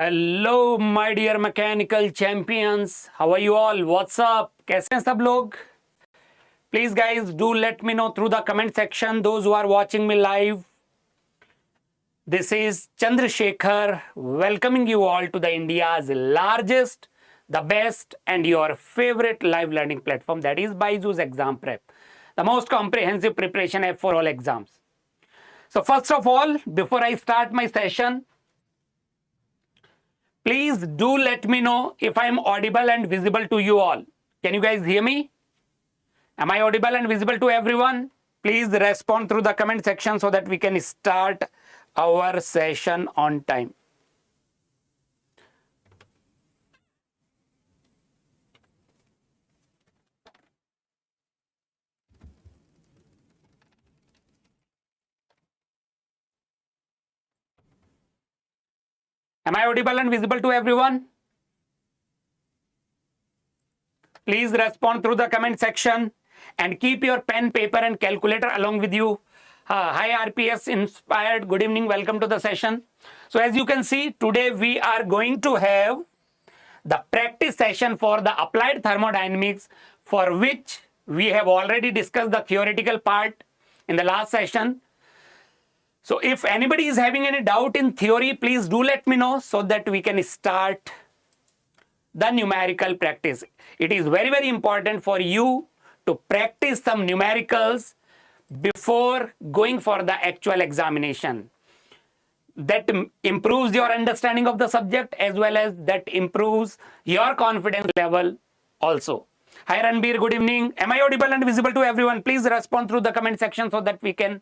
Hello my dear mechanical champions, how are you all? What's up, कैसे हैं सब लोग? Please guys do let me know through the comment section those who are watching me live. This is Chandrasekhar welcoming you all to the India's largest, the best and your favorite live learning platform, that is BYJU'S Exam Prep, the most comprehensive preparation app for all exams. So first of all, before I start my session, please do let me know if I am audible and visible to you all. Can you guys hear me? Am I audible and visible to everyone? Please respond through the comment section so that we can start our session on time. Am I audible and visible to everyone? Please respond through the comment section and keep your pen, paper and calculator along with you. Hi RPS Inspired, good evening, welcome to the session. So as you can see, today we are going to have the practice session for the applied thermodynamics, for which we have already discussed the theoretical part in the last session. So if anybody is having any doubt in theory, please do let me know so that we can start the numerical practice. It is very, very important for you to practice some numericals before going for the actual examination. That improves your understanding of the subject as well as that improves your confidence level also. Hi Ranbir, good evening. Am I audible and visible to everyone? Please respond through the comment section so that we can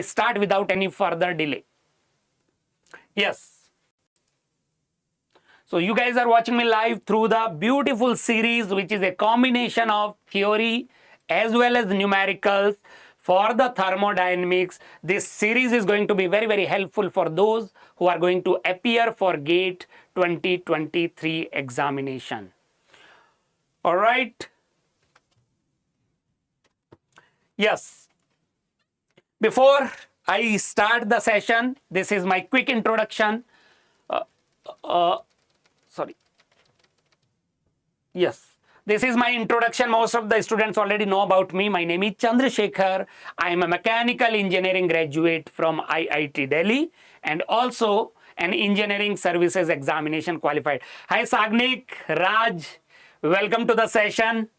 start without any further delay. Yes. So you guys are watching me live through the beautiful series, which is a combination of theory as well as numericals for the thermodynamics. This series is going to be very, very helpful for those who are going to appear for GATE 2023 examination. All right. Yes. Before I start the session, this is my quick introduction. Sorry. Yes. This is my introduction. Most of the students already know about me. My name is Chandrasekhar. I am a mechanical engineering graduate from IIT Delhi and also an engineering services examination qualified. Hi Sagnik, Raj, welcome to the session.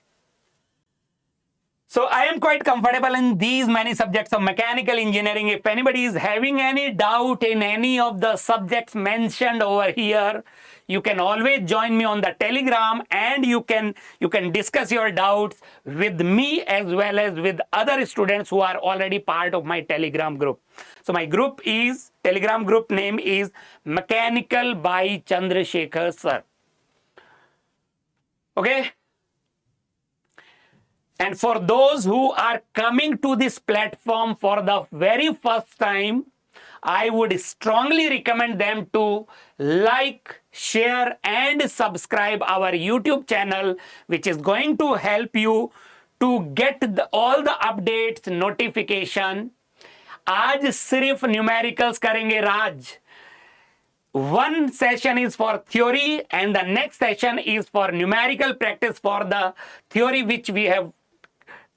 So I am quite comfortable in these many subjects of mechanical engineering. If anybody is having any doubt in any of the subjects mentioned over here, you can always join me on the Telegram and you can discuss your doubts with me as well as with other students who are already part of my Telegram group. So my Telegram group name is Mechanical by Chandrasekhar Sir. Okay. And for those who are coming to this platform for the very first time, I would strongly recommend them to like, share and subscribe our YouTube channel, which is going to help you to get all the updates, notification. आज सिर्फ numericals करेंगे राज. One session is for theory and the next session is for numerical practice for the theory which we have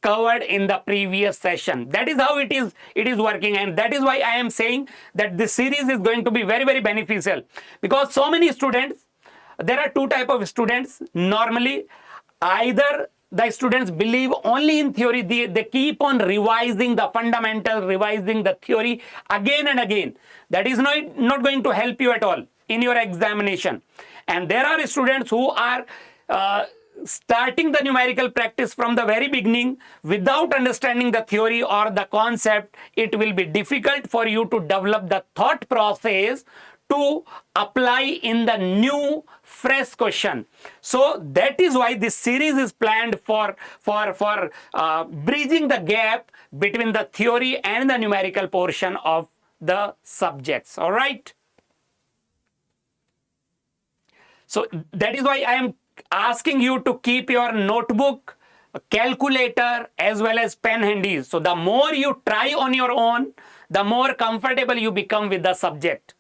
covered in the previous session. That is how it is working, and that is why I am saying that this series is going to be very, very beneficial, because so many students, there are two types of students normally. Either the students believe only in theory, they keep on revising the fundamentals, revising the theory again and again. That is not going to help you at all in your examination. And there are students who are starting the numerical practice from the very beginning without understanding the theory or the concept. It will be difficult for you to develop the thought process to apply in the new fresh question. So that is why this series is planned for bridging the gap between the theory and the numerical portion of the subjects. All right. So that is why I am asking you to keep your notebook, calculator as well as pen handy. So the more you try on your own, the more comfortable you become with the subject.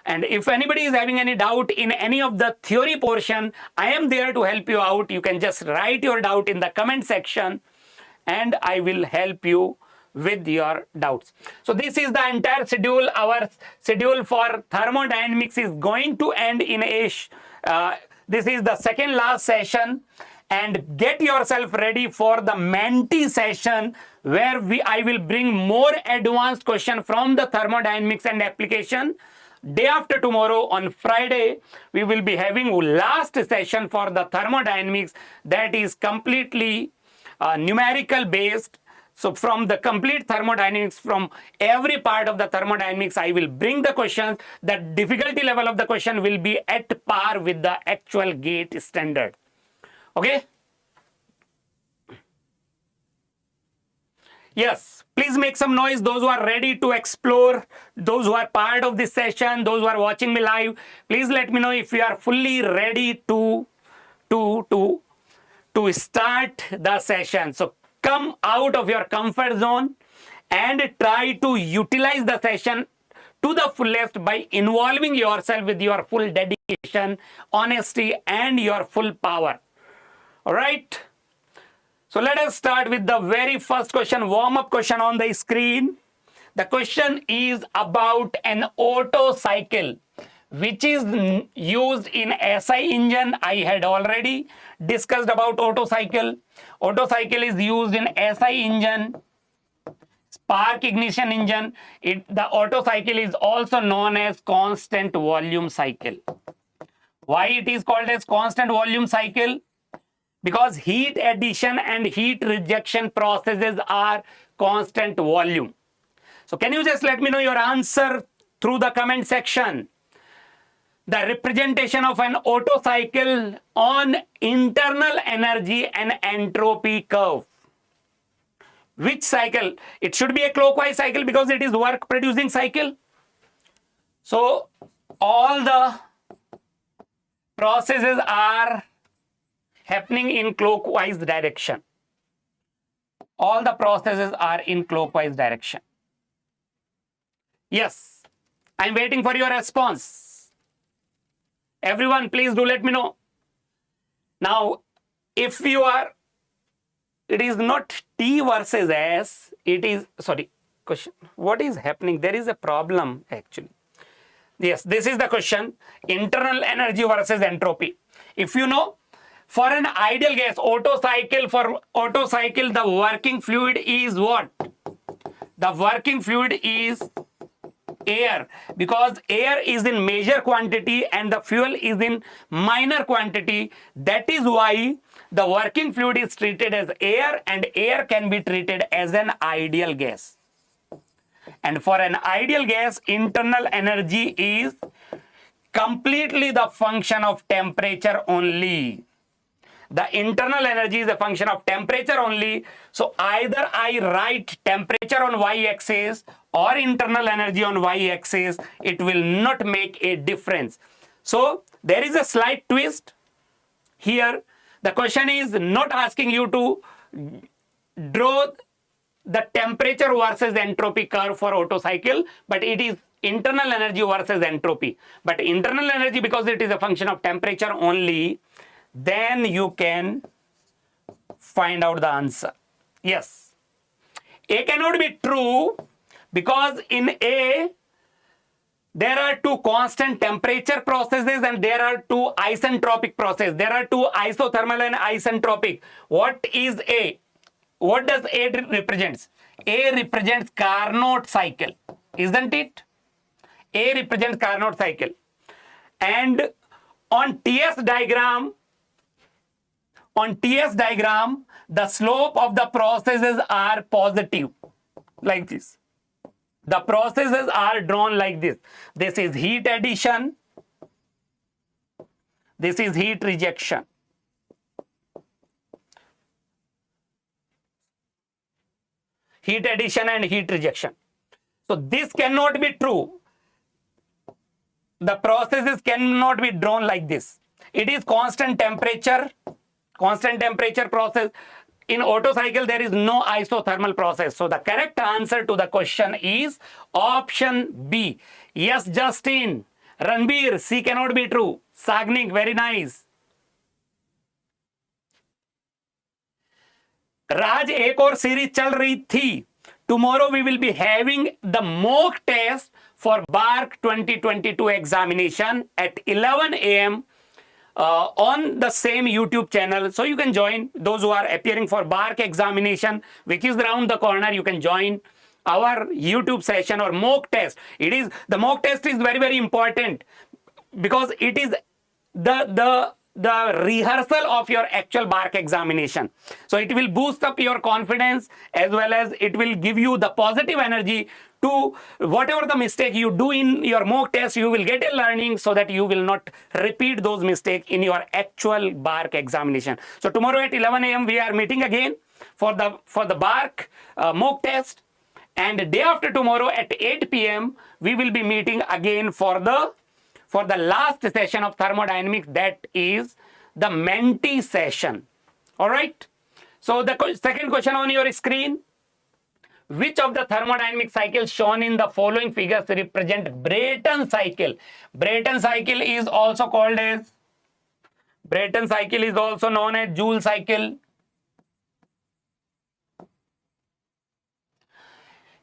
And if anybody is having any doubt in any of the theory portion, I am there to help you out. You can just write your doubt in the comment section and I will help you with your doubts. So this is the entire schedule. Our schedule for thermodynamics is going to end in this is the second last session, and get yourself ready for the Menti session where I will bring more advanced question from the thermodynamics and application. Day after tomorrow on Friday, we will be having last session for the thermodynamics that is completely numerical based. So from the complete thermodynamics, from every part of the thermodynamics, I will bring the questions. The difficulty level of the question will be at par with the actual GATE standard. Okay? Yes, please make some noise. Those who are ready to explore, those who are part of this session, those who are watching me live, please let me know if you are fully ready to start the session. So come out of your comfort zone and try to utilize the session to the fullest by involving yourself with your full dedication, honesty, and your full power. All right. So let us start with the very first question, warm-up question on the screen. The question is about an Otto cycle, which is used in SI engine. I had already discussed about Otto cycle. Otto cycle is used in SI engine, spark ignition engine. The Otto cycle is also known as constant volume cycle. Why it is called as constant volume cycle? Because heat addition and heat rejection processes are constant volume. So can you just let me know your answer through the comment section? The representation of an Otto cycle on internal energy and entropy curve. Which cycle? It should be a clockwise cycle because it is work producing cycle. So all the processes are happening in clockwise direction. All the processes are in clockwise direction. Yes, I'm waiting for your response. Everyone, please do let me know. Now, if you are, it is not T versus S, it is, sorry, question, what is happening? There is a problem actually. Yes, this is the question, internal energy versus entropy. If you know, for an ideal gas, Otto cycle, for Otto cycle, the working fluid is what? The working fluid is air, because air is in major quantity and the fuel is in minor quantity. That is why the working fluid is treated as air, and air can be treated as an ideal gas. And for an ideal gas, internal energy is completely the function of temperature only. The internal energy is a function of temperature only. So either I write temperature on y-axis or internal energy on y-axis, it will not make a difference. So there is a slight twist here. The question is not asking you to draw the temperature versus entropy curve for Otto cycle, but it is internal energy versus entropy. But internal energy, because it is a function of temperature only, then you can find out the answer. Yes. A cannot be true because in A, there are two constant temperature processes and there are two isentropic processes. There are two isothermal and isentropic. What is A? What does A represents? A represents Carnot cycle, isn't it? A represents Carnot cycle. And on TS diagram, the slope of the processes are positive, like this. The processes are drawn like this. This is heat addition. This is heat rejection. Heat addition and heat rejection. So this cannot be true. The processes cannot be drawn like this. It is constant temperature process. In Otto cycle, there is no isothermal process. So the correct answer to the question is option B. Yes, Justin, Ranbir, C cannot be true. Sagnik, very nice. राज एक और series चल रही थी. Tomorrow we will be having the mock test for BARC 2022 examination at 11 a.m. On the same YouTube channel. So you can join. Those who are appearing for BARC examination, which is around the corner, you can join our YouTube session or mock test. The mock test is very, very important because it is the rehearsal of your actual BARC examination. So it will boost up your confidence as well as it will give you the positive energy to whatever the mistake you do in your mock test, you will get a learning so that you will not repeat those mistakes in your actual BARC examination. So tomorrow at 11 a.m. we are meeting again for the BARC mock test, and day after tomorrow at 8 p.m. we will be meeting again for the last session of thermodynamics, that is the mentee session. All right. So the second question on your screen: which of the thermodynamic cycles shown in the following figures represent Brayton cycle? Brayton cycle is also known as Joule cycle.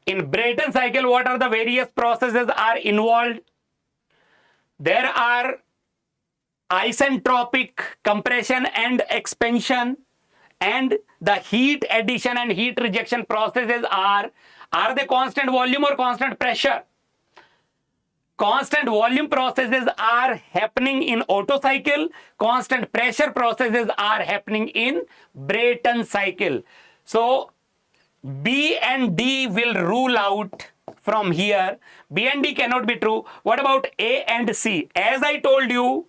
In Brayton cycle, what are the various processes are involved? There are isentropic compression and expansion, and the heat addition and heat rejection processes are they constant volume or constant pressure? Constant volume processes are happening in Otto cycle. Constant pressure processes are happening in Brayton cycle. So B and D will rule out from here. B and D cannot be true. What about A and C? As I told you,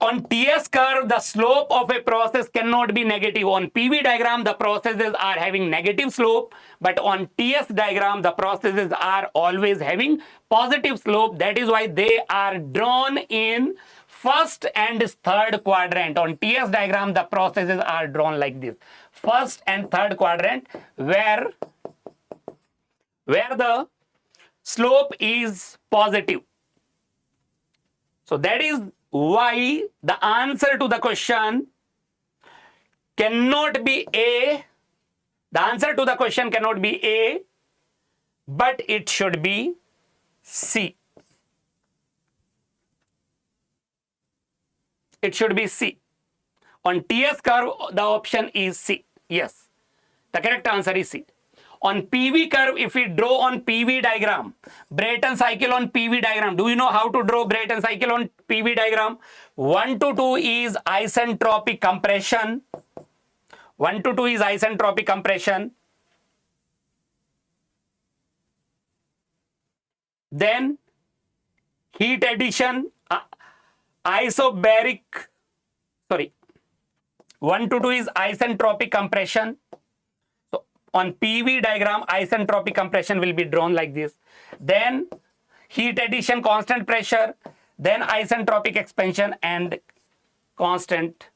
on TS curve, the slope of a process cannot be negative. On PV diagram, the processes are having negative slope, but on TS diagram, the processes are always having positive slope. That is why they are drawn in first and third quadrant. On TS diagram, the processes are drawn like this. First and third quadrant, where the slope is positive. So that is why the answer to the question cannot be A. The answer to the question cannot be A, but it should be C. It should be C. On TS curve, the option is C. Yes, the correct answer is C. On PV curve, if we draw on PV diagram, Brayton cycle on PV diagram, do you know how to draw Brayton cycle on PV diagram? 1 to 2 is isentropic compression. 1 to 2 is isentropic compression. Then heat addition, isobaric, 1 to 2 is isentropic compression. On PV diagram, isentropic compression will be drawn like this. Then heat addition, constant pressure. Then isentropic expansion and constant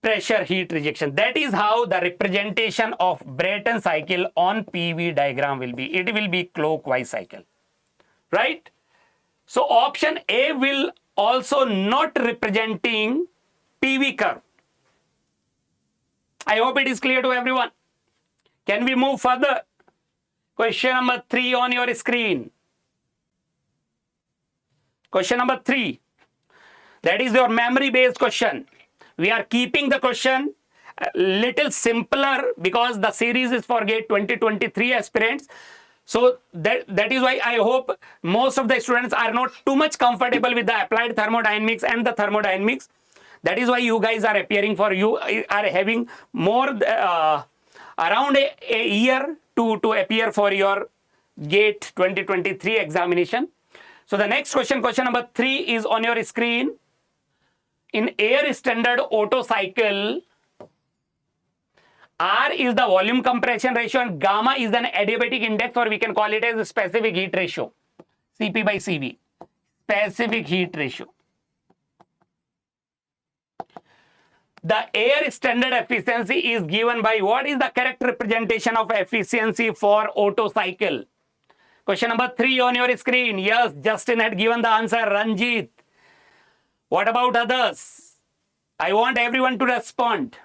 pressure heat rejection. That is how the representation of Brayton cycle on PV diagram will be. It will be clockwise cycle. Right? So option A will also not representing PV curve. I hope it is clear to everyone. Can we move further? Question number 3 on your screen. Question number 3. That is your memory-based question. We are keeping the question a little simpler because the series is for GATE 2023 aspirants. So that is why I hope most of the students are not too much comfortable with the applied thermodynamics and the thermodynamics. That is why you guys are appearing for, you are having more around a year to appear for your GATE 2023 examination. So the next question, question number 3 is on your screen. In air standard Otto cycle, R is the volume compression ratio and gamma is an adiabatic index, or we can call it as a specific heat ratio, Cp by Cv, specific heat ratio. The air standard efficiency is given by, what is the correct representation of efficiency for Otto cycle? Question number 3 on your screen. Yes, Justin had given the answer. Ranjit. What about others? I want everyone to respond.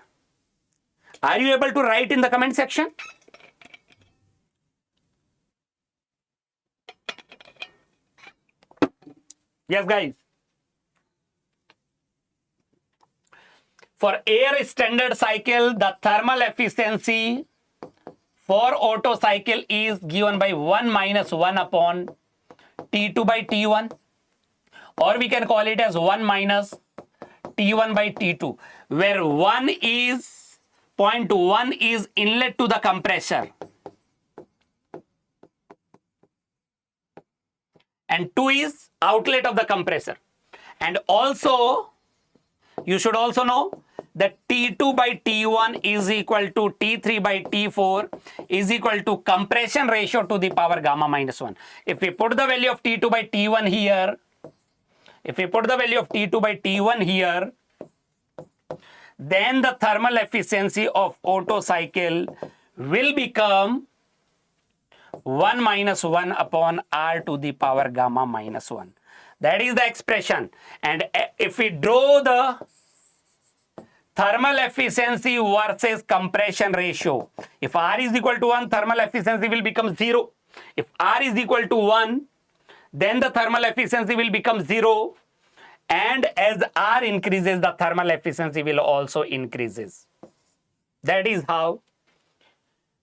Are you able to write in the comment section? Yes, guys. For air standard cycle, the thermal efficiency for Otto cycle is given by 1 minus 1 upon T2 by T1, or we can call it as 1 minus T1 by T2, where 1 is 0.1 is inlet to the compressor and 2 is outlet of the compressor. And also, you should also know that T2 by T1 is equal to T3 by T4 is equal to compression ratio to the power gamma minus 1. If we put the value of T2 by T1 here, then the thermal efficiency of Otto cycle will become 1 minus 1 upon R to the power gamma minus 1. That is the expression. And if we draw the thermal efficiency versus compression ratio, if R is equal to 1, thermal efficiency will become 0. If R is equal to 1, then the thermal efficiency will become 0. And as R increases, the thermal efficiency will also increases. That is how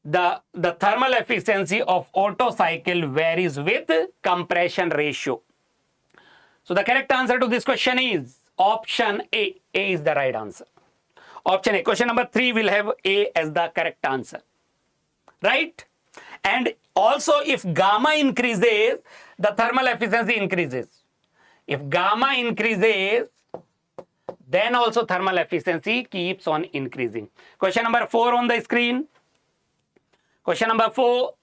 the thermal efficiency of Otto cycle varies with compression ratio. So the correct answer to this question is option A. A is the right answer. Option A. Question number 3 will have A as the correct answer. Right? And also, if gamma increases, the thermal efficiency increases. If gamma increases, then also thermal efficiency keeps on increasing. Question number 4 on the screen. Question number 4.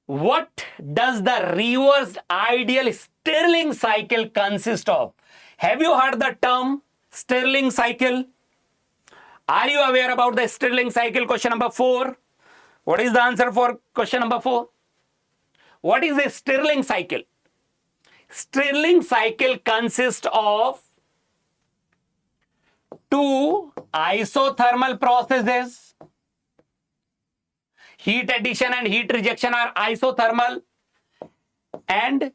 What does the reversed ideal Stirling cycle consist of? Have you heard the term Stirling cycle? Are you aware about the Stirling cycle? Question number 4. What is the answer for question number 4? What is a Stirling cycle? Stirling cycle consists of two isothermal processes. Heat addition and heat rejection are isothermal, and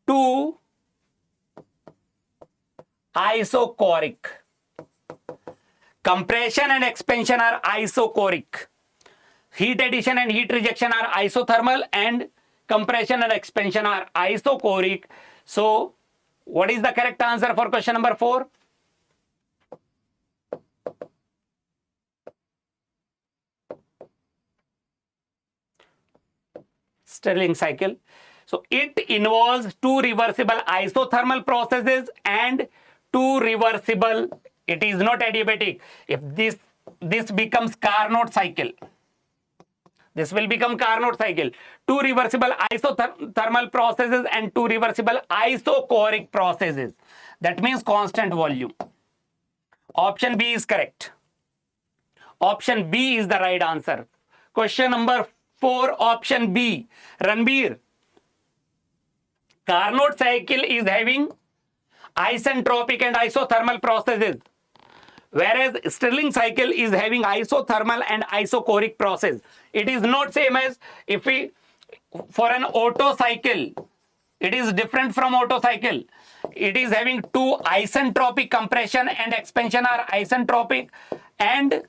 two isochoric. Compression and expansion are isochoric. Heat addition and heat rejection are isothermal, and compression and expansion are isochoric. So, what is the correct answer for question number 4? Stirling cycle. So, it involves two reversible isothermal processes and two reversible. It is not adiabatic. If this becomes Carnot cycle, this will become Carnot cycle. Two reversible isothermal processes and two reversible isochoric processes. That means constant volume. Option B is correct. Option B is the right answer. Question number 4, option B. Ranbir. Carnot cycle is having isentropic and isothermal processes, whereas Stirling cycle is having isothermal and isochoric process. It is not same as if we, for an Otto cycle, it is different from Otto cycle. It is having two isentropic, compression and expansion are isentropic, and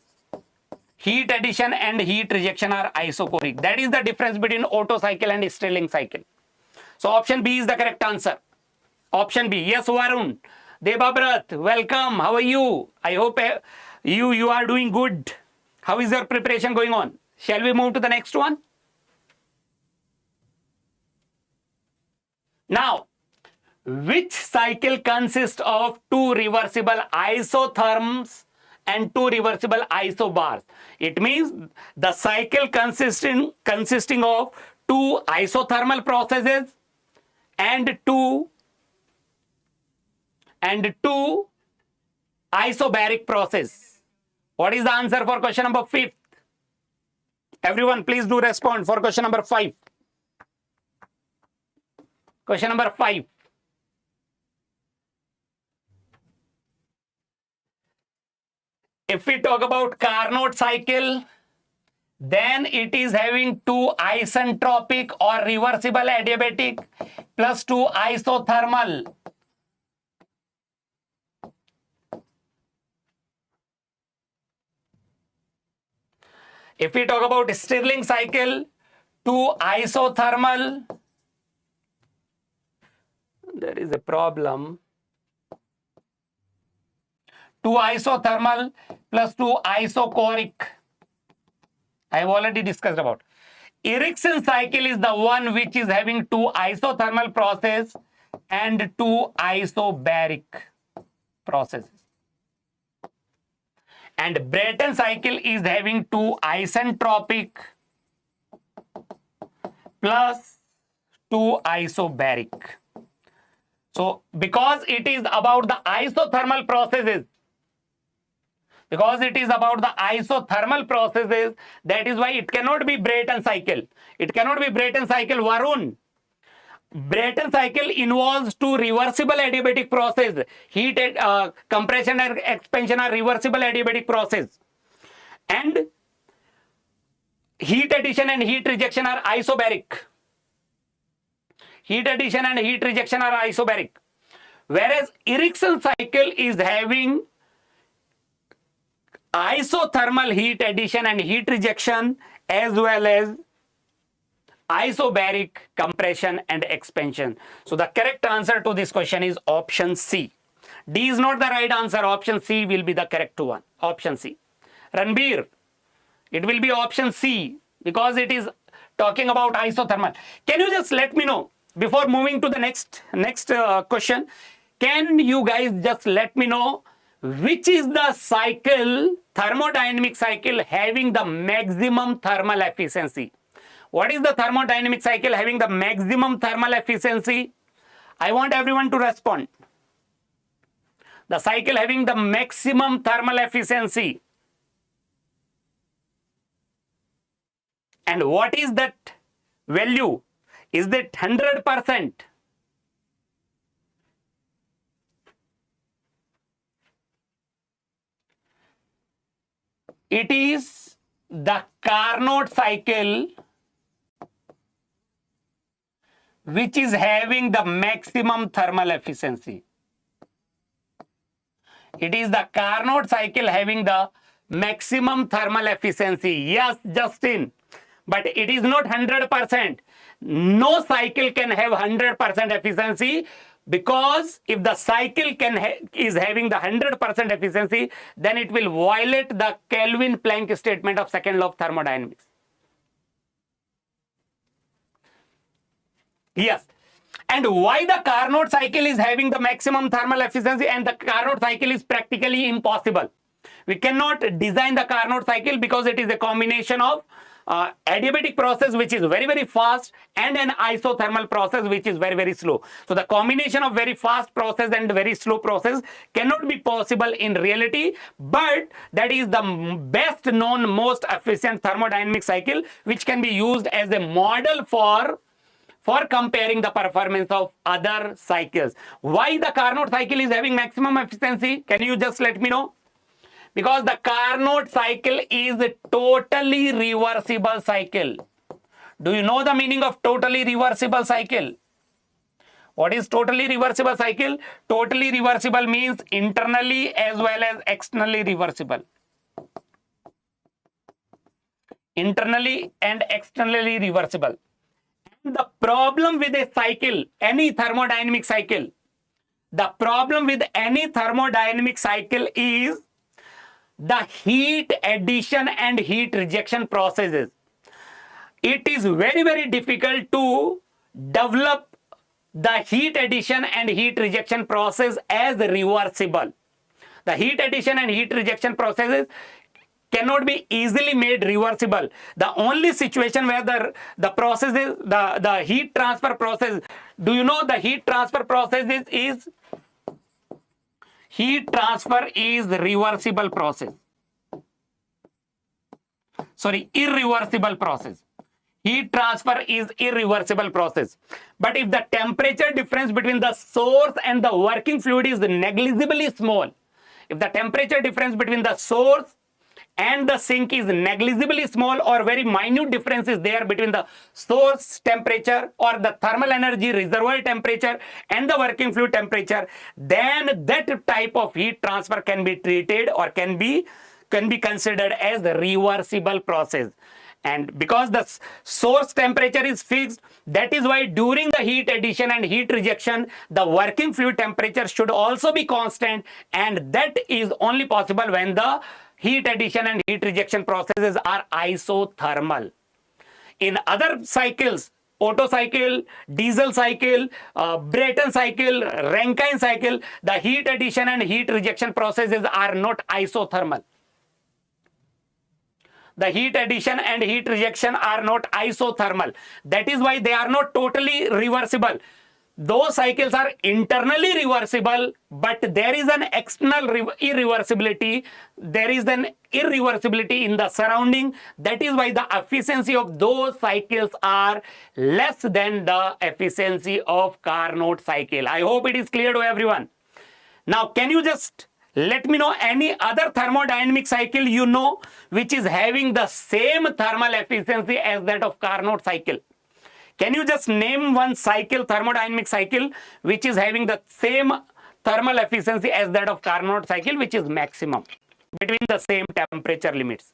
heat addition and heat rejection are isochoric. That is the difference between Otto cycle and Stirling cycle. So option B is the correct answer. Option B. Yes, Varun. Debabrat, welcome. How are you? I hope you are doing good. How is your preparation going on? Shall we move to the next one? Now, which cycle consists of two reversible isotherms and two reversible isobars? It means the cycle consisting of two isothermal processes and two isobaric process. What is the answer for question number 5? Everyone, please do respond for question number 5. Question number 5. If we talk about Carnot cycle, then it is having 2 isentropic or reversible adiabatic plus 2 isothermal. If we talk about Stirling cycle, 2 isothermal, there is a problem. 2 isothermal plus 2 isochoric. I have already discussed about. Ericsson cycle is the one which is having 2 isothermal process and 2 isobaric processes. And Brayton cycle is having 2 isentropic plus 2 isobaric. So, because it is about the isothermal processes, that is why it cannot be Brayton cycle. It cannot be Brayton cycle, Varun. Brayton cycle involves 2 reversible adiabatic process. Heat, compression and expansion are reversible adiabatic process. And heat addition and heat rejection are isobaric. Whereas Ericsson cycle is having isothermal heat addition and heat rejection as well as isobaric compression and expansion. So the correct answer to this question is option C. D is not the right answer. Option C will be the correct one. Option C. Ranbir, it will be option C because it is talking about isothermal. Can you just let me know before moving to the next question? Can you guys just let me know which is the cycle, thermodynamic cycle, having the maximum thermal efficiency? What is the thermodynamic cycle having the maximum thermal efficiency? I want everyone to respond. The cycle having the maximum thermal efficiency. And what is that value? Is that 100%? It is the Carnot cycle which is having the maximum thermal efficiency. It is the Carnot cycle having the maximum thermal efficiency. Yes, Justin, but it is not 100%. No cycle can have 100% efficiency, because if the cycle is having the 100% efficiency, then it will violate the Kelvin-Planck statement of second law of thermodynamics. Yes. And why the Carnot cycle is having the maximum thermal efficiency and the Carnot cycle is practically impossible? We cannot design the Carnot cycle because it is a combination of adiabatic process which is very, very fast and an isothermal process which is very, very slow. So the combination of very fast process and very slow process cannot be possible in reality, but that is the best known, most efficient thermodynamic cycle which can be used as a model for comparing the performance of other cycles. Why the Carnot cycle is having maximum efficiency? Can you just let me know? Because the Carnot cycle is a totally reversible cycle. Do you know the meaning of totally reversible cycle? What is totally reversible cycle? Totally reversible means internally as well as externally reversible. Internally and externally reversible. And the problem with a cycle, any thermodynamic cycle, the problem with any thermodynamic cycle is the heat addition and heat rejection processes. It is very, very difficult to develop the heat addition and heat rejection process as reversible. The heat addition and heat rejection processes cannot be easily made reversible. The only situation where the process is the heat transfer process. Do you know the heat transfer process is reversible process. irreversible process. Heat transfer is irreversible process. But if the temperature difference between the source and the working fluid is negligibly small, if the temperature difference between the source and the sink is negligibly small, or very minute difference is there between the source temperature or the thermal energy reservoir temperature and the working fluid temperature, then that type of heat transfer can be treated or can be considered as a reversible process. And because the source temperature is fixed, that is why during the heat addition and heat rejection, the working fluid temperature should also be constant, and that is only possible when the heat addition and heat rejection processes are isothermal. In other cycles, Otto cycle, diesel cycle, Brayton cycle, Rankine cycle, the heat addition and heat rejection processes are not isothermal. The heat addition and heat rejection are not isothermal. That is why they are not totally reversible. Those cycles are internally reversible, but there is an external irreversibility. There is an irreversibility in the surrounding. That is why the efficiency of those cycles are less than the efficiency of Carnot cycle. I hope it is clear to everyone. Now, can you just let me know any other thermodynamic cycle you know which is having the same thermal efficiency as that of Carnot cycle? Can you just name one cycle, thermodynamic cycle, which is having the same thermal efficiency as that of Carnot cycle, which is maximum between the same temperature limits?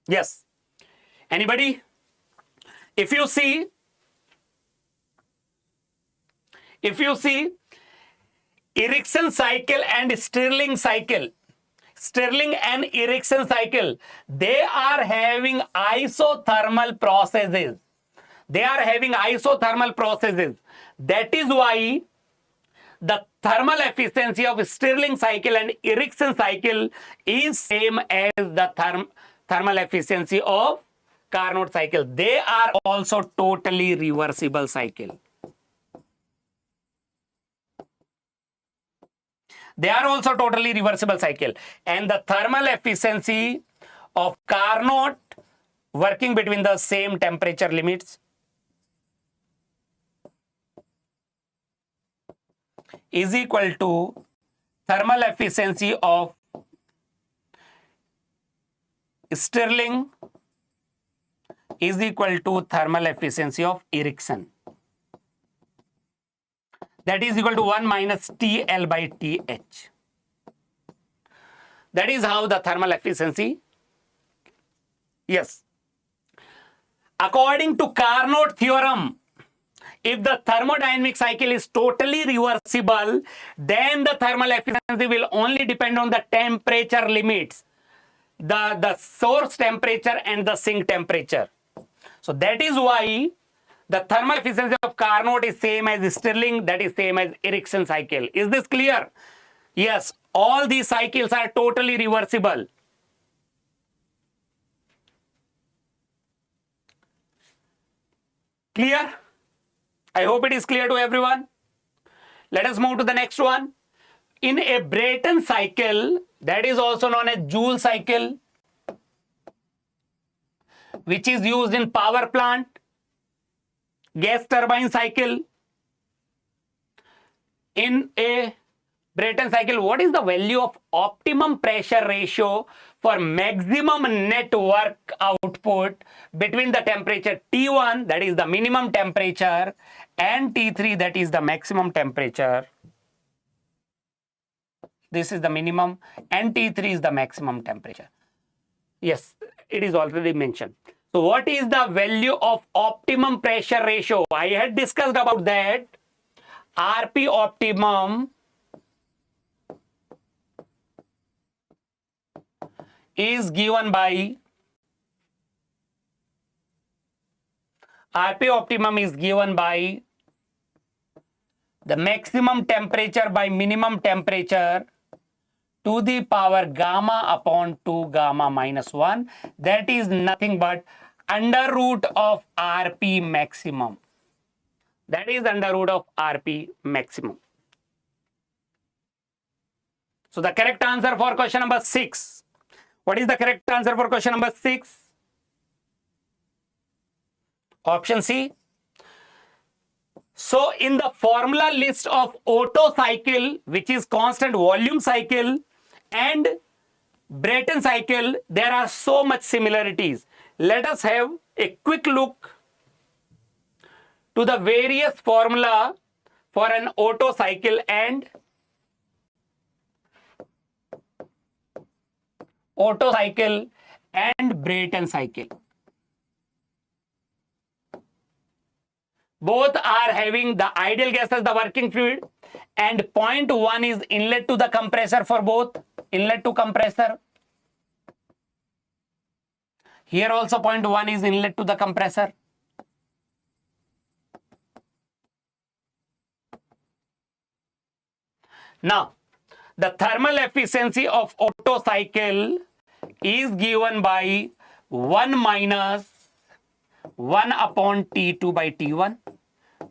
Yes. Anybody? If you see Ericsson cycle and Stirling cycle, Stirling and Ericsson cycle, they are having isothermal processes. They are having isothermal processes. That is why the thermal efficiency of Stirling cycle and Ericsson cycle is same as the thermal efficiency of Carnot cycle. They are also totally reversible cycle. They are also totally reversible cycle. And the thermal efficiency of Carnot working between the same temperature limits is equal to thermal efficiency of Stirling is equal to thermal efficiency of Ericsson. That is equal to 1 minus TL by TH. That is how the thermal efficiency. Yes. According to Carnot theorem, if the thermodynamic cycle is totally reversible, then the thermal efficiency will only depend on the temperature limits, the source temperature and the sink temperature. So that is why the thermal efficiency of Carnot is same as Stirling, that is same as Ericsson cycle. Is this clear? Yes, all these cycles are totally reversible. Clear? I hope it is clear to everyone. Let us move to the next one. In a Brayton cycle, that is also known as Joule cycle, which is used in power plant, gas turbine cycle. In a Brayton cycle, what is the value of optimum pressure ratio for maximum net work output between the temperature T1, that is the minimum temperature, and T3, that is the maximum temperature? This is the minimum and T3 is the maximum temperature. Yes, it is already mentioned. So what is the value of optimum pressure ratio? I had discussed about that. RP optimum is given by the maximum temperature by minimum temperature to the power gamma upon 2 gamma minus 1. That is nothing but under root of RP maximum. That is under root of RP maximum. So the correct answer for question number 6. What is the correct answer for question number 6? Option C. So in the formula list of Otto cycle, which is constant volume cycle, and Brayton cycle, there are so much similarities. Let us have a quick look to the various formula for an Otto cycle and Brayton cycle. Both are having the ideal gas as the working fluid, and point 1 is inlet to the compressor for both, inlet to compressor. Here also point 1 is inlet to the compressor. Now, the thermal efficiency of Otto cycle is given by 1 minus 1 upon T2 by T1,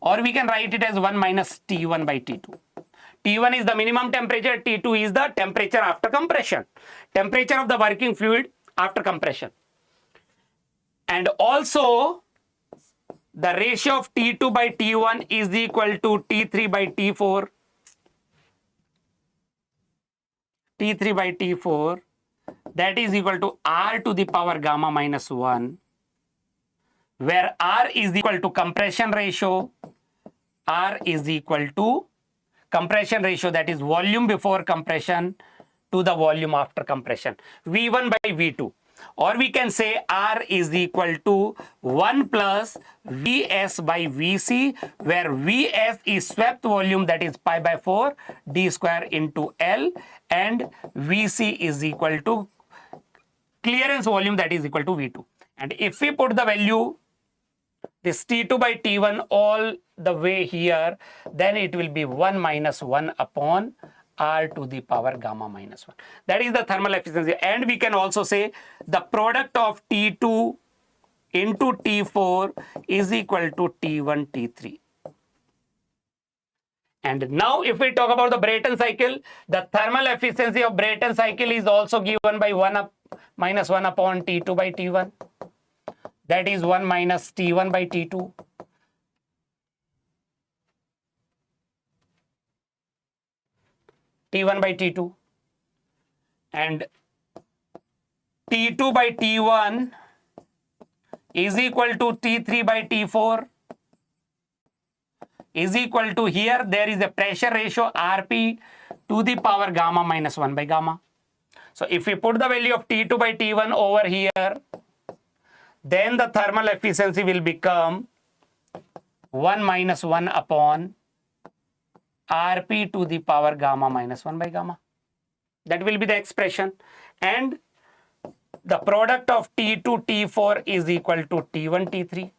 or we can write it as 1 minus T1 by T2. T1 is the minimum temperature, T2 is the temperature after compression, temperature of the working fluid after compression. And also, the ratio of T2 by T1 is equal to T3 by T4. T3 by T4, that is equal to R to the power gamma minus 1, where R is equal to compression ratio. R is equal to compression ratio, that is volume before compression to the volume after compression, V1 by V2. Or we can say R is equal to 1 plus Vs by Vc, where Vs is swept volume, that is pi by 4 d square into L, and Vc is equal to clearance volume, that is equal to V2. And if we put the value, this T2 by T1 all the way here, then it will be 1 minus 1 upon R to the power gamma minus 1. That is the thermal efficiency. And we can also say the product of T2 into T4 is equal to T1, T3. And now if we talk about the Brayton cycle, the thermal efficiency of Brayton cycle is also given by 1 minus 1 upon T2 by T1. That is 1 minus T1 by T2. T1 by T2. And T2 by T1 is equal to T3 by T4 is equal to, here there is a pressure ratio Rp to the power gamma minus 1 by gamma. So if we put the value of T2 by T1 over here, then the thermal efficiency will become 1 minus 1 upon Rp to the power gamma minus 1 by gamma. That will be the expression. And the product of T2, T4 is equal to T1, T3.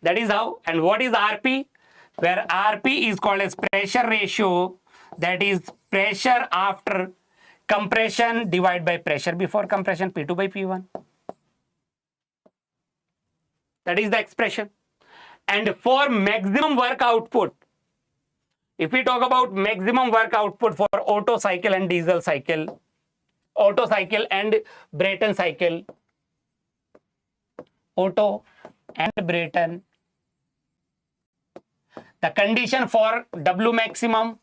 That is how. And what is Rp? Where Rp is called as pressure ratio, that is pressure after compression divided by pressure before compression, P2 by P1. That is the expression. And for maximum work output, if we talk about maximum work output for Otto cycle and diesel cycle, Otto cycle and Brayton cycle, Otto and Brayton, the condition for W maximum,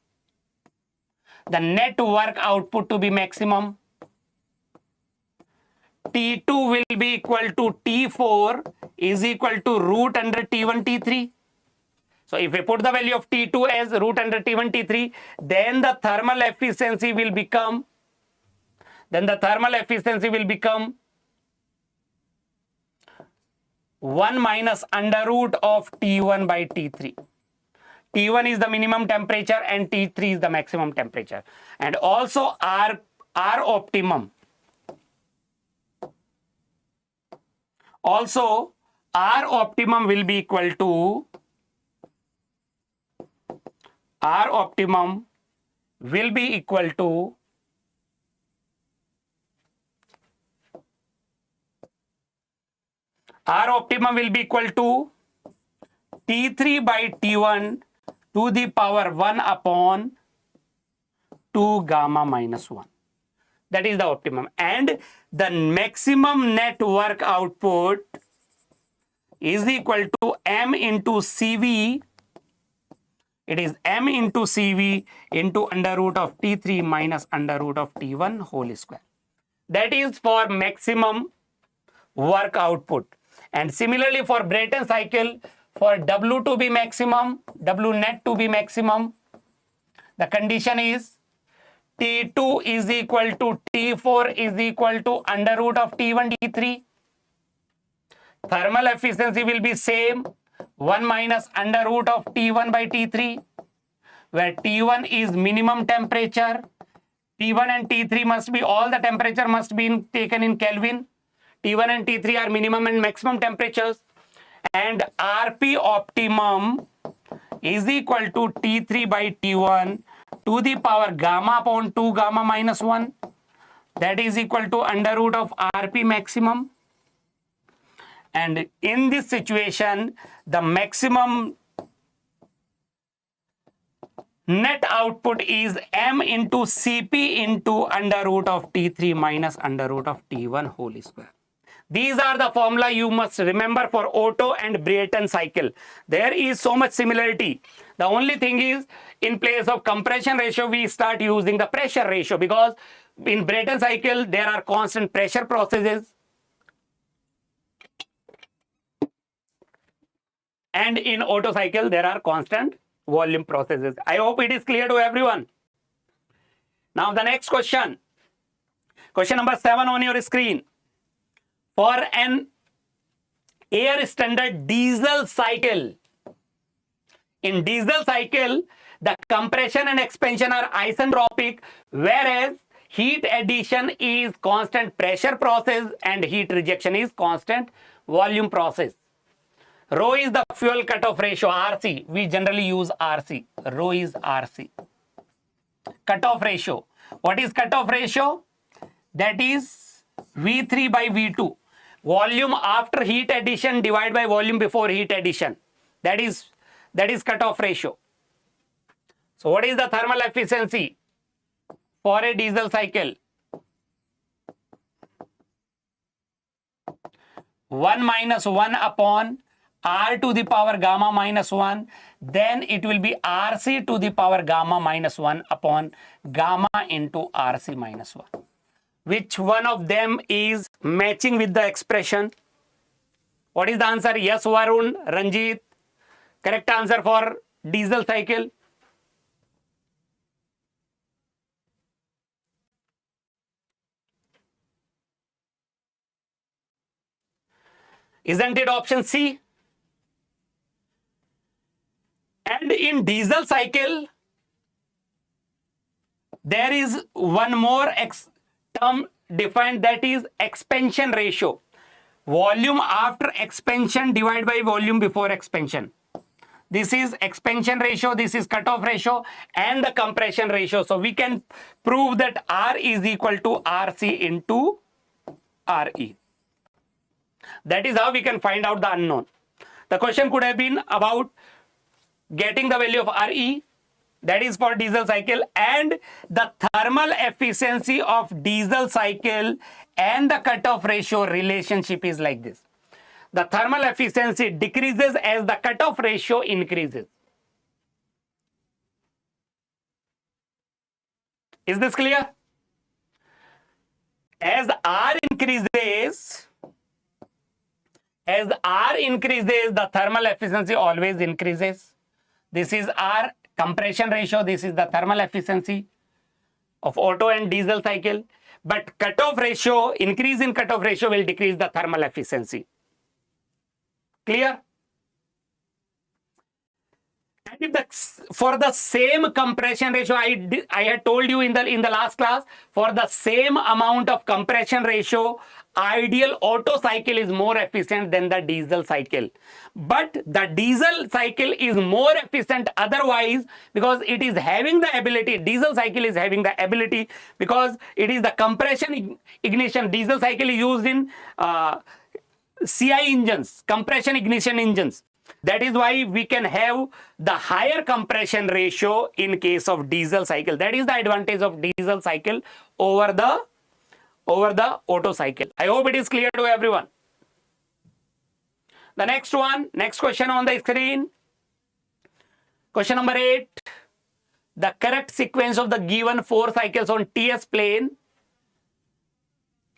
the net work output to be maximum, T2 will be equal to T4 is equal to root under T1, T3. So if we put the value of T2 as root under T1, T3, then the thermal efficiency will become, 1 minus under root of T1 by T3. T1 is the minimum temperature and T3 is the maximum temperature. And also R optimum. Also, R optimum will be equal to R optimum will be equal to T3 by T1 to the power 1 upon 2 gamma minus 1. That is the optimum. And the maximum net work output is equal to m into CV. It is m into CV into under root of T3 minus under root of T1 whole square. That is for maximum work output. And similarly for Brayton cycle, for W to be maximum, W net to be maximum, the condition is T2 is equal to T4 is equal to under root of T1 T3. Thermal efficiency will be same, 1 minus under root of T1 by T3, where T1 is minimum temperature. T1 and T3 must be, all the temperature must be taken in Kelvin. T1 and T3 are minimum and maximum temperatures. And RP optimum is equal to T3 by T1 to the power gamma upon 2 gamma minus 1. That is equal to under root of RP maximum. And in this situation, the maximum net output is m into Cp into under root of T3 minus under root of T1 whole square. These are the formula you must remember for Otto and Brayton cycle. There is so much similarity. The only thing is, in place of compression ratio, we start using the pressure ratio, because in Brayton cycle, there are constant pressure processes. And in Otto cycle, there are constant volume processes. I hope it is clear to everyone. Now the next question. Question number 7 on your screen. For an air standard diesel cycle, in diesel cycle, the compression and expansion are isentropic, whereas heat addition is constant pressure process and heat rejection is constant volume process. Rho is the fuel cutoff ratio, RC. We generally use RC. Rho is RC. Cutoff ratio. What is cutoff ratio? That is V3 by V2. Volume after heat addition divided by volume before heat addition. That is cutoff ratio. So what is the thermal efficiency for a diesel cycle? 1 minus 1 upon R to the power gamma minus 1. Then it will be RC to the power gamma minus 1 upon gamma into RC minus 1. Which one of them is matching with the expression? What is the answer? Yes, Varun, Ranjit. Correct answer for diesel cycle. Isn't it option C? And in diesel cycle, there is one more term defined, that is expansion ratio. Volume after expansion divided by volume before expansion. This is expansion ratio, this is cutoff ratio, and the compression ratio. So we can prove that R is equal to RC into RE. That is how we can find out the unknown. The question could have been about getting the value of RE, that is for diesel cycle, and the thermal efficiency of diesel cycle and the cutoff ratio relationship is like this. The thermal efficiency decreases as the cutoff ratio increases. Is this clear? As R increases, the thermal efficiency always increases. This is R compression ratio. This is the thermal efficiency of Otto and diesel cycle. But cutoff ratio, increase in cutoff ratio will decrease the thermal efficiency. Clear? And if for the same compression ratio, I had told you in the last class, for the same amount of compression ratio, ideal Otto cycle is more efficient than the diesel cycle. But the diesel cycle is more efficient otherwise, because it is having the ability, diesel cycle is having the ability, because it is the compression ignition. Diesel cycle is used in CI engines, compression ignition engines. That is why we can have the higher compression ratio in case of diesel cycle. That is the advantage of diesel cycle over the Otto cycle. I hope it is clear to everyone. The next one, next question on the screen. Question number 8. The correct sequence of the given 4 cycles on TS plane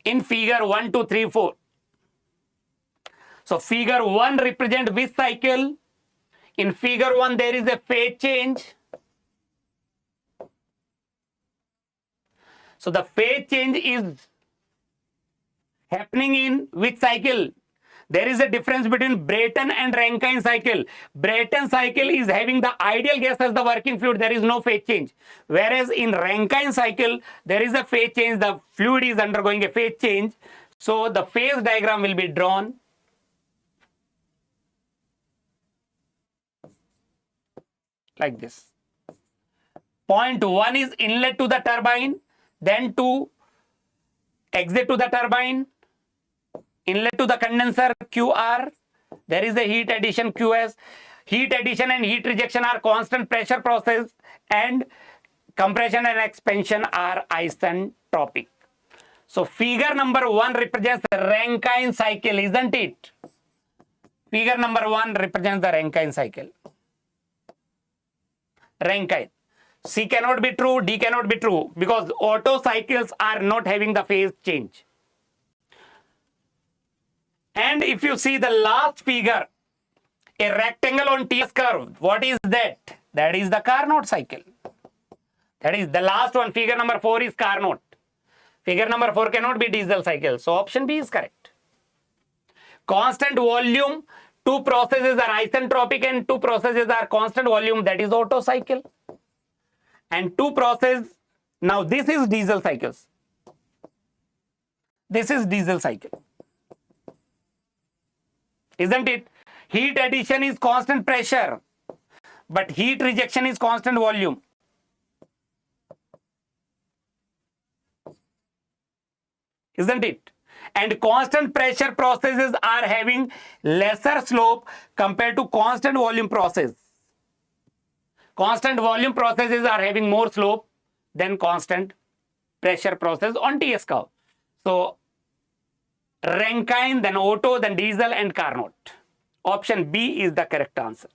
in figure 1, 2, 3, 4. So figure 1 represents which cycle? In figure 1 there is a phase change. So the phase change is happening in which cycle? There is a difference between Brayton and Rankine cycle. Brayton cycle is having the ideal gas as the working fluid. There is no phase change. Whereas in Rankine cycle, there is a phase change. The fluid is undergoing a phase change. So the phase diagram will be drawn. Like this. Point 1 is inlet to the turbine. Then 2, exit to the turbine. Inlet to the condenser QR, there is a heat addition QS. Heat addition and heat rejection are constant pressure process, and compression and expansion are isentropic. So figure number 1 represents the Rankine cycle, isn't it? Figure number 1 represents the Rankine cycle. Rankine. C cannot be true, D cannot be true, because Otto cycles are not having the phase change. And if you see the last figure, a rectangle on TS curve, what is that? That is the Carnot cycle. That is the last one. Figure number 4 is Carnot. Figure number 4 cannot be diesel cycle. So option B is correct. Constant volume, 2 processes are isentropic and 2 processes are constant volume. That is Otto cycle. And 2 processes, now this is diesel cycles. This is diesel cycle. Isn't it? Heat addition is constant pressure, but heat rejection is constant volume. Isn't it? And constant pressure processes are having lesser slope compared to constant volume process. Constant volume processes are having more slope than constant pressure process on TS curve. So Rankine, then Otto, then diesel and Carnot. Option B is the correct answer.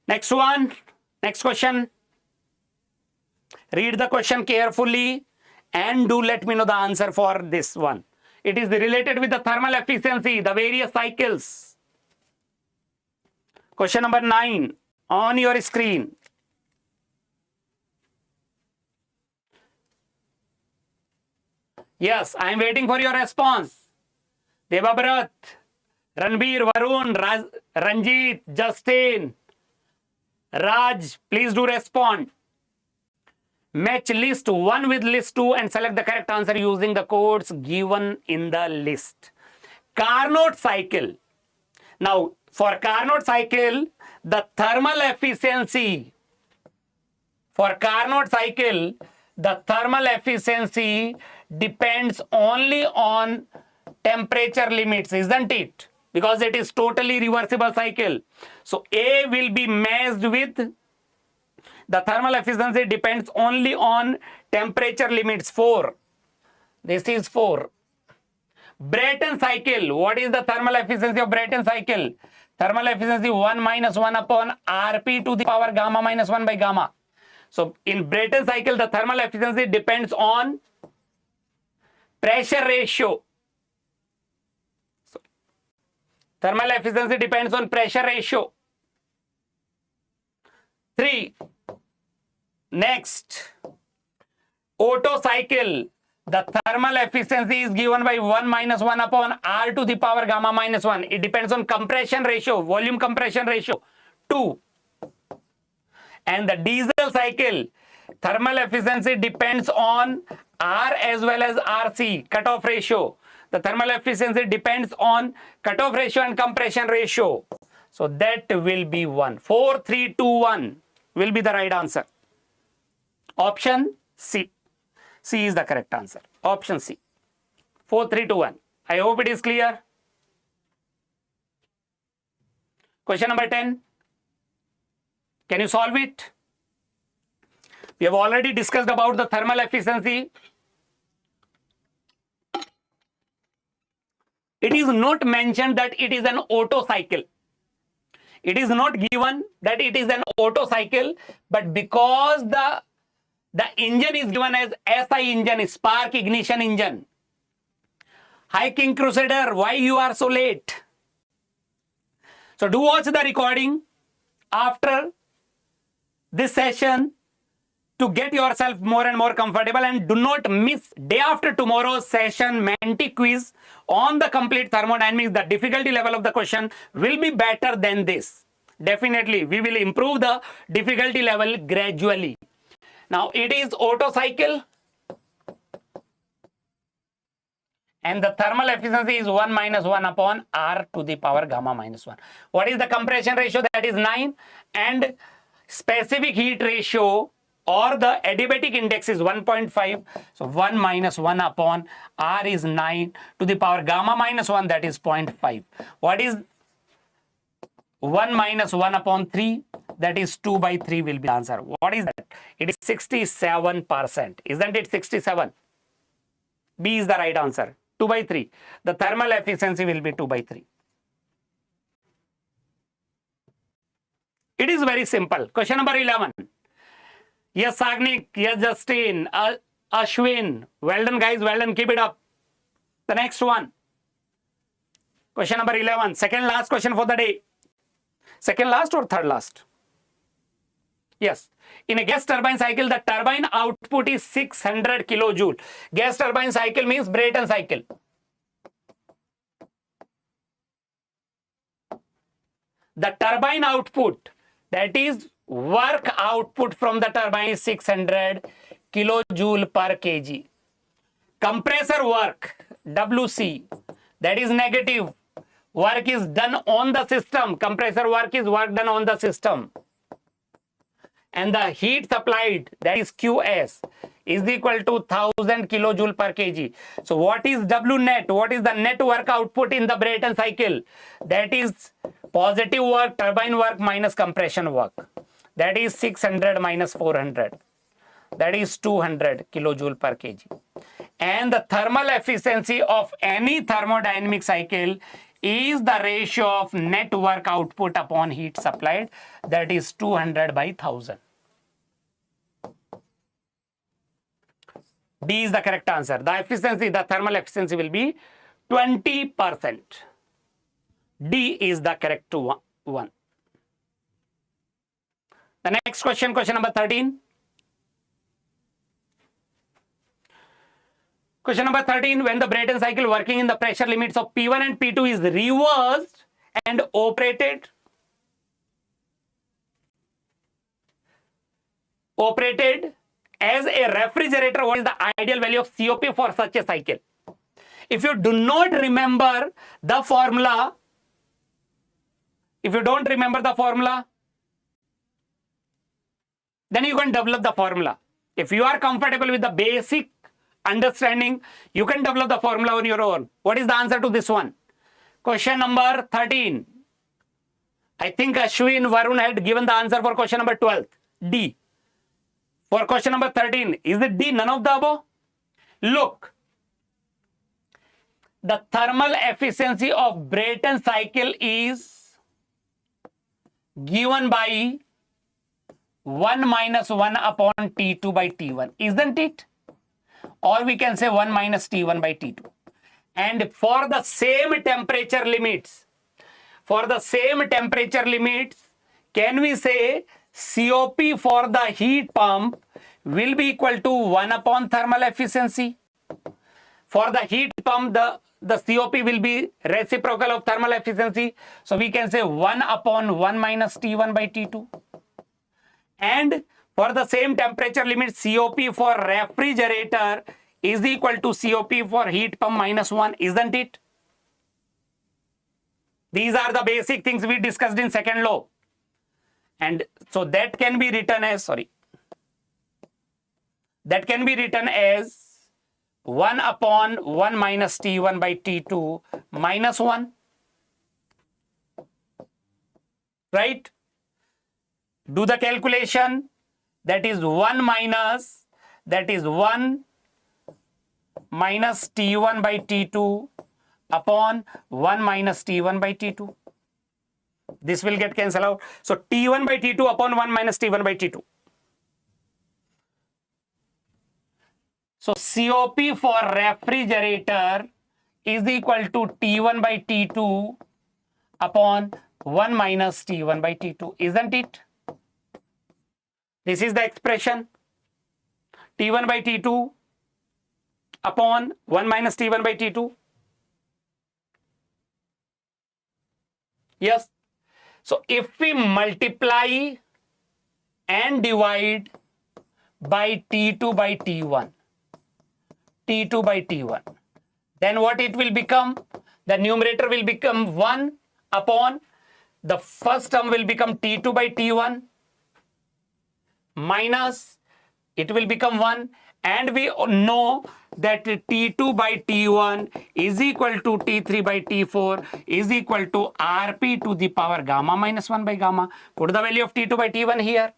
Next one, next question. Read the question carefully and do let me know the answer for this one. It is related with the thermal efficiency, the various cycles. Question number 9 on your screen. Yes, I am waiting for your response. Devabrat, Ranbir, Varun, Ranjit, Justin, Raj, please do respond. Match list 1 with list 2 and select the correct answer using the codes given in the list. Carnot cycle. Now, for Carnot cycle, the thermal efficiency. For Carnot cycle, the thermal efficiency depends only on temperature limits, isn't it? Because it is totally reversible cycle. So A will be matched with the thermal efficiency depends only on temperature limits 4. This is 4. Brayton cycle. What is the thermal efficiency of Brayton cycle? Thermal efficiency 1 minus 1 upon Rp to the power gamma minus 1 by gamma. So in Brayton cycle, the thermal efficiency depends on pressure ratio. So, thermal efficiency depends on pressure ratio. 3. Next, Otto cycle. The thermal efficiency is given by 1 minus 1 upon R to the power gamma minus 1. It depends on compression ratio, volume compression ratio, 2. And the diesel cycle, thermal efficiency depends on R as well as RC, cutoff ratio. The thermal efficiency depends on cutoff ratio and compression ratio. So that will be 1. 4, 3, 2, 1 will be the right answer. Option C. C is the correct answer. Option C. 4, 3, 2, 1. I hope it is clear. Question number 10. Can you solve it? We have already discussed about the thermal efficiency. It is not mentioned that it is an Otto cycle. It is not given that it is an Otto cycle, but because the engine is given as SI engine, spark ignition engine. Hi King Crusader, why you are so late? So do watch the recording after this session to get yourself more and more comfortable, and do not miss day after tomorrow's session Menti quiz on the complete thermodynamics. The difficulty level of the question will be better than this. Definitely, we will improve the difficulty level gradually. Now, it is Otto cycle and the thermal efficiency is 1 minus 1 upon R to the power gamma minus 1. What is the compression ratio? That is 9, and specific heat ratio or the adiabatic index is 1.5. So 1 minus 1 upon R is 9 to the power gamma minus 1, that is 0.5. What is 1 minus 1 upon 3? That is 2 by 3 will be the answer. What is that? It is 67%. Isn't it 67? B is the right answer. 2 by 3. The thermal efficiency will be 2 by 3. It is very simple. Question number 11. Yes, Sagnik. Yes, Justin. Ashwin. Well done, guys. Well done. Keep it up. The next one. Question number 11. Second last question for the day. Second last or third last? Yes. In a gas turbine cycle, the turbine output is 600 kilojoule. Gas turbine cycle means Brayton cycle. The turbine output, that is work output from the turbine, is 600 kilojoule per kg. Compressor work, WC, that is negative. Work is done on the system. Compressor work is work done on the system. And the heat supplied, that is QS, is equal to 1000 kilojoule per kg. So what is W net? What is the net work output in the Brayton cycle? That is positive work, turbine work minus compression work. That is 600 minus 400. That is 200 kilojoule per kg. And the thermal efficiency of any thermodynamic cycle is the ratio of net work output upon heat supplied. That is 200 by 1000. D is the correct answer. The efficiency, the thermal efficiency will be 20%. D is the correct one. The next question, question number 13. Question number 13. When the Brayton cycle working in the pressure limits of P1 and P2 is reversed and operated as a refrigerator, what is the ideal value of COP for such a cycle? If you do not remember the formula, then you can develop the formula. If you are comfortable with the basic understanding, you can develop the formula on your own. What is the answer to this one? Question number 13. I think Ashwin Varun had given the answer for question number 12. D. For question number 13, is it D? None of the above? Look, the thermal efficiency of Brayton cycle is given by 1 minus 1 upon T2 by T1, isn't it? Or we can say 1 minus T1 by T2. And for the same temperature limits, can we say COP for the heat pump will be equal to 1 upon thermal efficiency? For the heat pump, the COP will be reciprocal of thermal efficiency. So we can say 1 upon 1 minus T1 by T2. And for the same temperature limit, COP for refrigerator is equal to COP for heat pump minus 1, isn't it? These are the basic things we discussed in second law. And so that can be written as, that can be written as 1 upon 1 minus T1 by T2 minus 1. right? Do the calculation. That is 1 minus T1 by T2 upon 1 minus T1 by T2. This will get cancelled out. So T1 by T2 upon 1 minus T1 by T2. So COP for refrigerator is equal to T1 by T2 upon 1 minus T1 by T2, isn't it? This is the expression. T1 by T2 upon 1 minus T1 by T2. Yes. So if we multiply and divide by T2 by T1, then what it will become? The numerator will become 1 upon the first term will become T2 by T1 minus it will become 1, and we know that T2 by T1 is equal to T3 by T4 is equal to Rp to the power gamma minus 1 by gamma. Put the value of T2 by T1 here.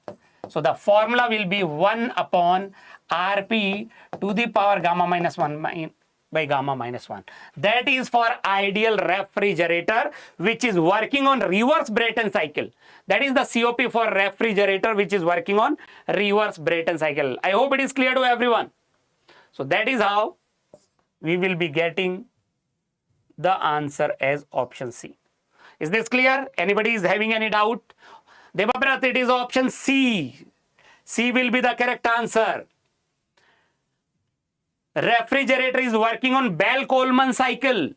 So the formula will be 1 upon Rp to the power gamma minus 1 by gamma minus 1. That is for ideal refrigerator which is working on reverse Brayton cycle. That is the COP for refrigerator which is working on reverse Brayton cycle. I hope it is clear to everyone. So that is how we will be getting the answer as option C. Is this clear? Anybody is having any doubt? Devabrat, it is option C. C will be the correct answer. Refrigerator is working on Bell-Coleman cycle.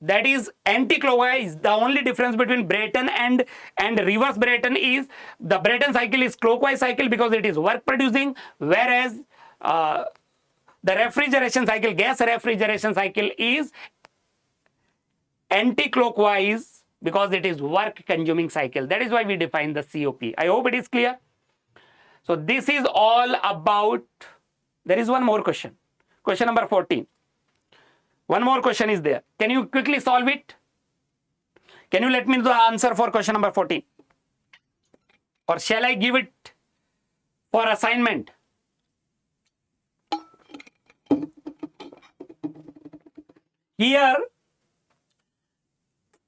That is anti-clockwise. The only difference between Brayton and reverse Brayton is the Brayton cycle is clockwise cycle because it is work producing, whereas the refrigeration cycle, gas refrigeration cycle is anti-clockwise because it is work consuming cycle. That is why we define the COP. I hope it is clear. So this is all about, there is one more question. Question number 14. One more question is there. Can you quickly solve it? Can you let me know the answer for question number 14? Or shall I give it for assignment? Here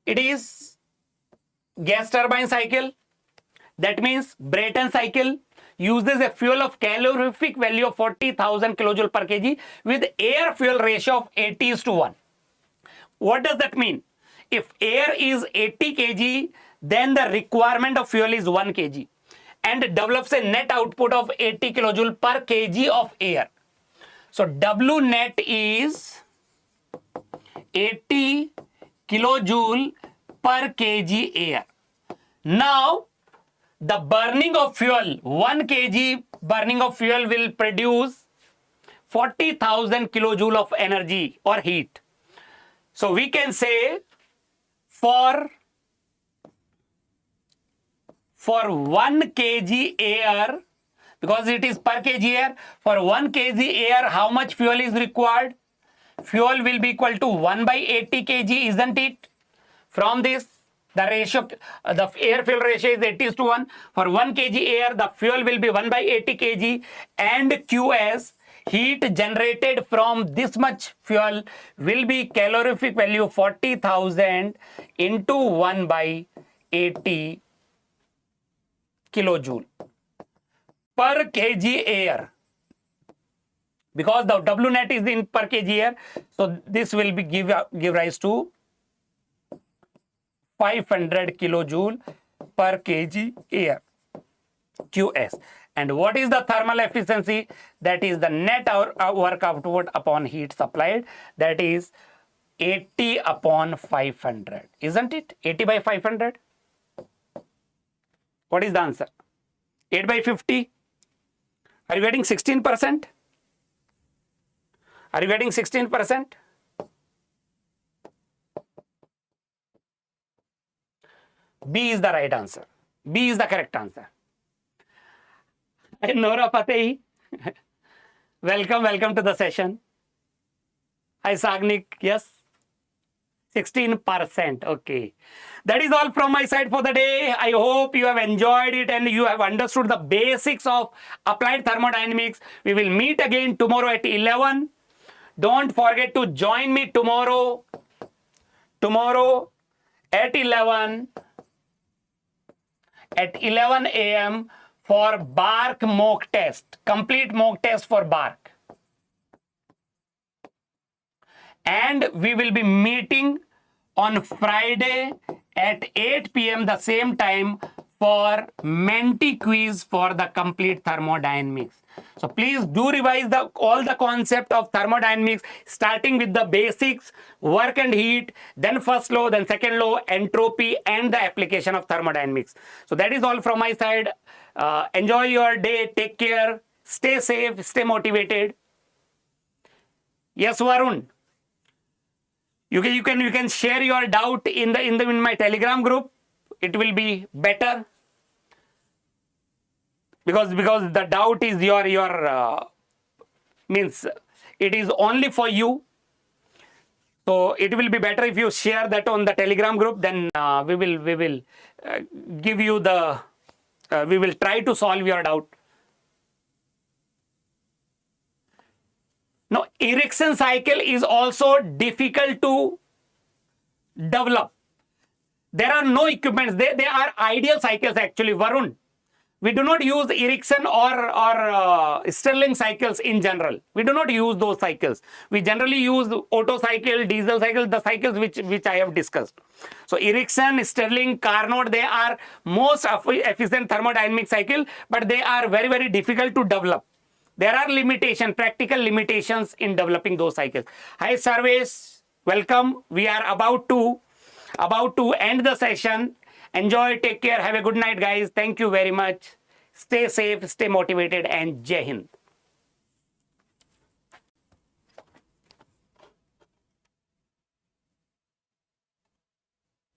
it is gas turbine cycle. That means Brayton cycle uses a fuel of calorific value of 40,000 kilojoule per kg with air fuel ratio of 80:1. What does that mean? If air is 80 kg, then the requirement of fuel is 1 kg and develops a net output of 80 kilojoule per kg of air. So W net is 80 kilojoule per kg air. Now, the burning of fuel, 1 kg burning of fuel will produce 40,000 kilojoule of energy or heat. So we can say for 1 kg air, because it is per kg air, for 1 kg air, how much fuel is required? Fuel will be equal to 1 by 80 kg, isn't it? From this, the ratio, the air fuel ratio is 80:1. For 1 kg air, the fuel will be 1 by 80 kg and QS, heat generated from this much fuel, will be calorific value 40,000 into 1 by 80 kilojoule per kg air. Because the W net is in per kg air, so this will be give rise to 500 kilojoule per kg air, QS. And what is the thermal efficiency? That is the net work output upon heat supplied. That is 80 upon 500. Isn't it? 80 by 500. What is the answer? 8 by 50. Are you getting 16%? Are you getting 16%? B is the right answer. B is the correct answer. Nora Fateh, welcome to the session. Hi Sagnik, yes. 16%. Okay. That is all from my side for the day. I hope you have enjoyed it and you have understood the basics of applied thermodynamics. We will meet again tomorrow at 11. Don't forget to join me tomorrow at 11 a.m. for BARC MOOC test, complete MOOC test for BARC. And we will be meeting on Friday at 8 p.m. the same time for Menti quiz for the complete thermodynamics. So please do revise all the concept of thermodynamics, starting with the basics, work and heat, then first law, then second law, entropy, and the application of thermodynamics. So that is all from my side. Enjoy your day. Take care. Stay safe. Stay motivated. Yes, Varun. You can share your doubt in my Telegram group. It will be better because the doubt is your means it is only for you. So it will be better if you share that on the Telegram group. Then we will give you the we will try to solve your doubt. Now, erection cycle is also difficult to develop. There are no equipments. They are ideal cycles actually, Varun. We do not use erection or Stirling cycles in general. We do not use those cycles. We generally use Otto cycle, diesel cycle, the cycles which I have discussed. So erection, Stirling, Carnot, they are most efficient thermodynamic cycle, but they are very, very difficult to develop. There are limitations, practical limitations in developing those cycles. Hi, Sarvesh. Welcome. We are about to end the session. Enjoy. Take care. Have a good night, guys. Thank you very much. Stay safe, stay motivated, and Jai Hind.